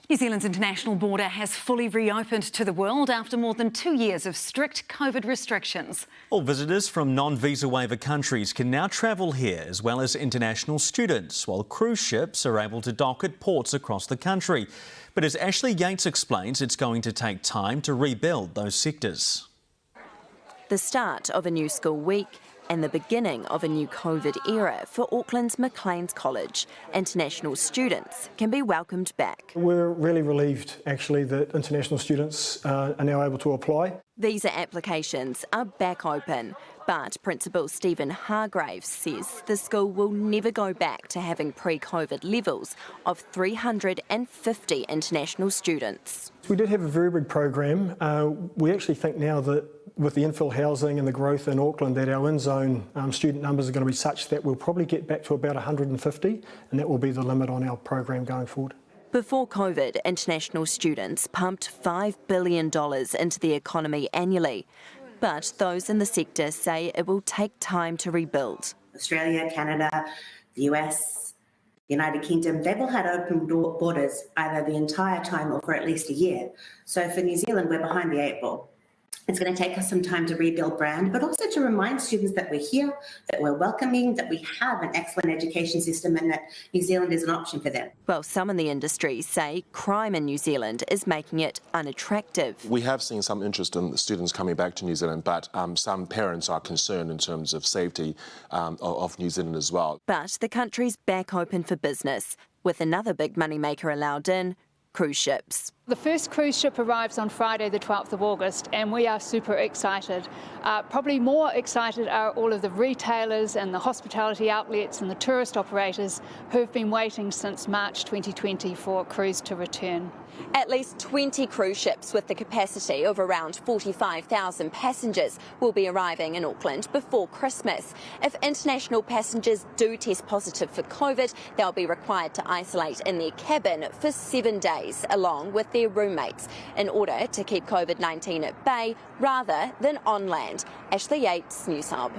New Zealand's international border has fully reopened to the world after more than 2 years of strict COVID restrictions. All visitors from non-visa waiver countries can now travel here, as well as international students, while cruise ships are able to dock at ports across the country. But as Ashley Yates explains, it's going to take time to rebuild those sectors. The start of a new school week and the beginning of a new COVID era for Auckland's Macleans College. International students can be welcomed back. We're really relieved, actually, that international students are now able to apply. Visa applications are back open, but Principal Stephen Hargreaves says the school will never go back to having pre-COVID levels of 350 international students. We did have a very big program. We actually think now that with the infill housing and the growth in Auckland, that our in-zone student numbers are going to be such that we'll probably get back to about 150, and that will be the limit on our program going forward. Before COVID, international students pumped $5 billion into the economy annually. But those in the sector say it will take time to rebuild. Australia, Canada, the US, the United Kingdom, they've all had open borders either the entire time or for at least a year. So for New Zealand, we're behind the 8 ball. It's going to take us some time to rebuild brand, but also to remind students that we're here, that we're welcoming, that we have an excellent education system and that New Zealand is an option for them. Well, some in the industry say crime in New Zealand is making it unattractive. We have seen some interest in the students coming back to New Zealand, but some parents are concerned in terms of safety of New Zealand as well. But the country's back open for business, with another big moneymaker allowed in, cruise ships. The first cruise ship arrives on Friday the 12th of August and we are super excited. Probably more excited are all of the retailers and the hospitality outlets and the tourist operators who have been waiting since March 2020 for cruise to return. At least 20 cruise ships with the capacity of around 45,000 passengers will be arriving in Auckland before Christmas. If international passengers do test positive for COVID, they'll be required to isolate in their cabin for 7 days, along with their roommates, in order to keep COVID-19 at bay rather than on land. Ashley Yates, Newshub.